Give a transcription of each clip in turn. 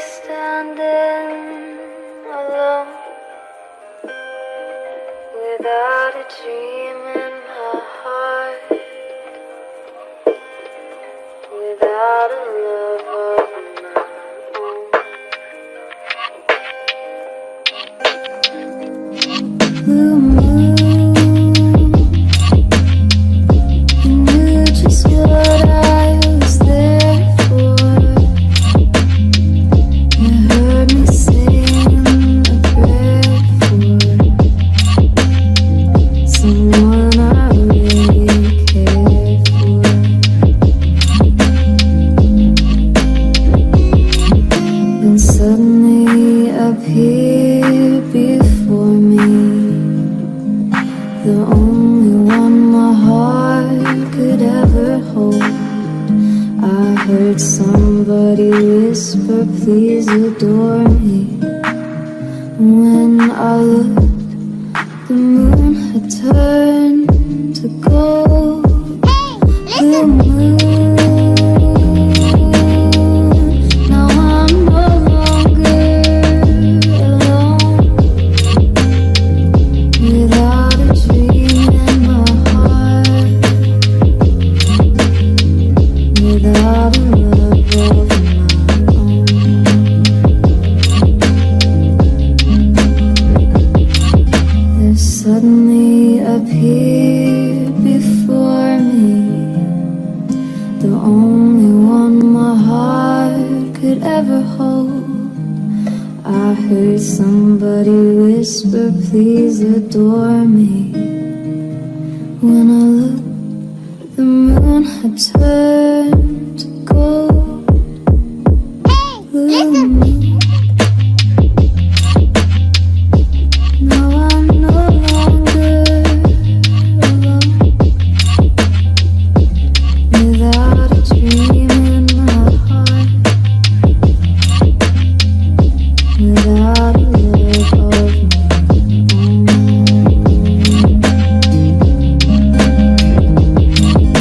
standing alone without a dream in my heart, without a love of my own. Blue moon, you knew just what I was there for. You heard me sing a prayer for someone I really cared for. Then suddenly appeared before me, the only one my heart could ever hold. I heard somebody whisper, please adore me. When I looked, the moon had turned to gold. Blue moon, now I'm no longer alone, without a dream in my heart, without a love of my own. There suddenly appeared before me, the only one my heart could ever hold. I heard somebody whisper, please adore me. When I looked, the moon had turned to gold. Blue moon, now I'm no longer alone, without a dream in my heart, without a love of my own.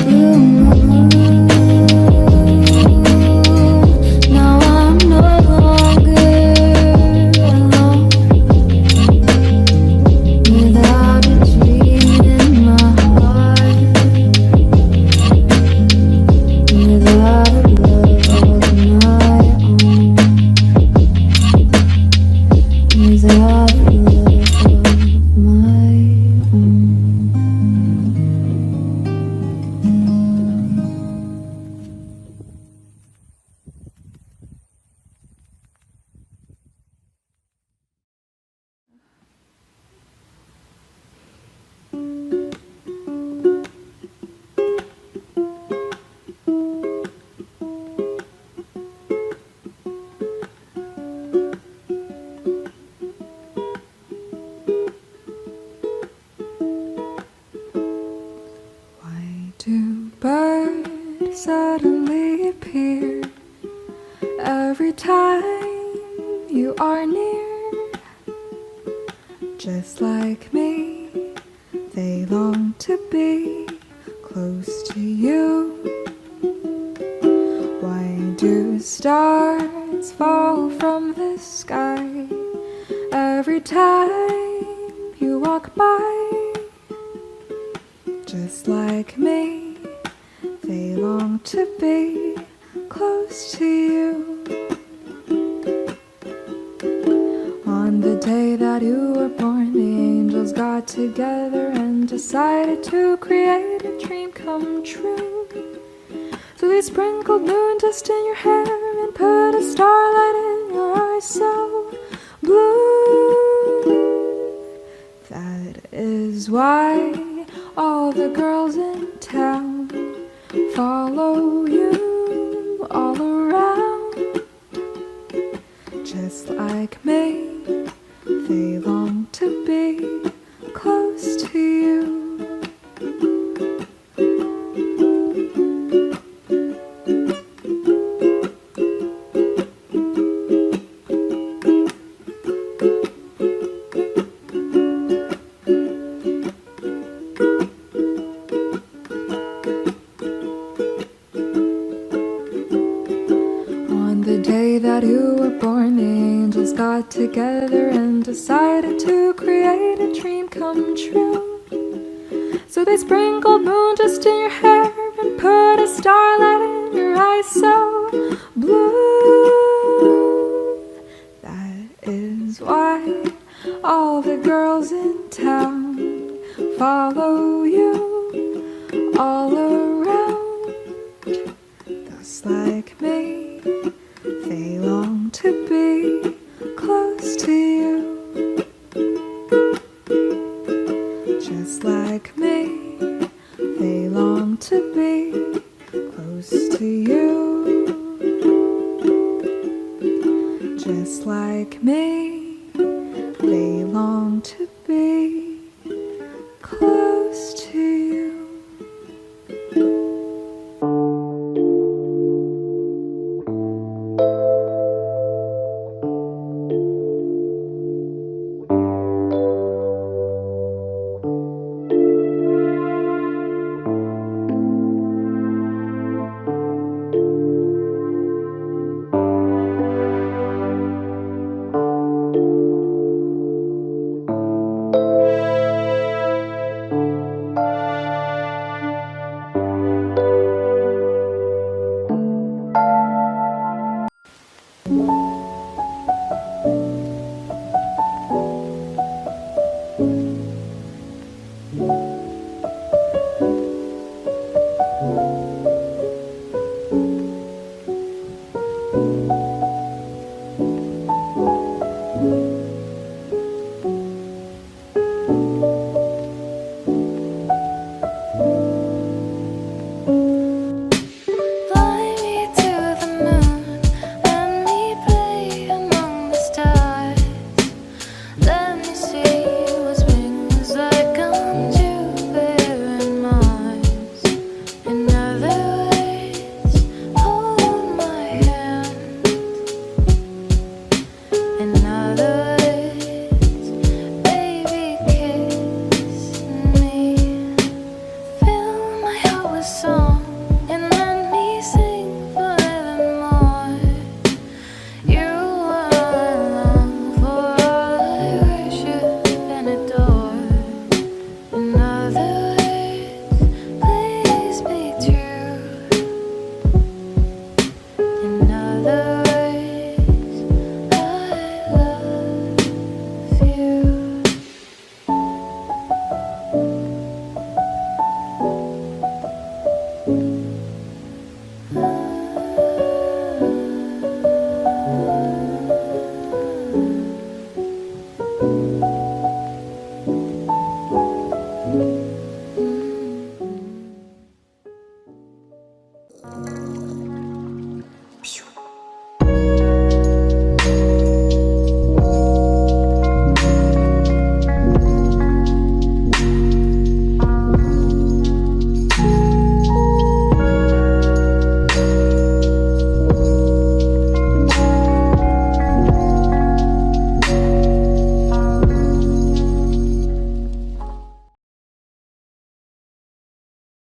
Blue moon, now I'm no longer alone, without a dream in my heart, without a love of my own, without a love of my own. Why do birds suddenly appear every time you are near? Just like me, they long to be close to you. Why do stars fall from the sky every time you walk by? Just like me, they long to be close to you. On the day that you were born, the angels got together and decided to create a dream come true. So they sprinkled moon dust in your hair and put a starlight in your eyes so blue. That is why all the girls in town follow you all around. Just like me, they long to be close to you. that you were born got together and decided to create a dream come true. So they sprinkled moon dust in your hair and put a starlight in your eyes so blue. That is why all the girls in town follow you all around. Just like me, they long to be close to you. Just like me, they long to be close to you. Just like me, they long to be close to you.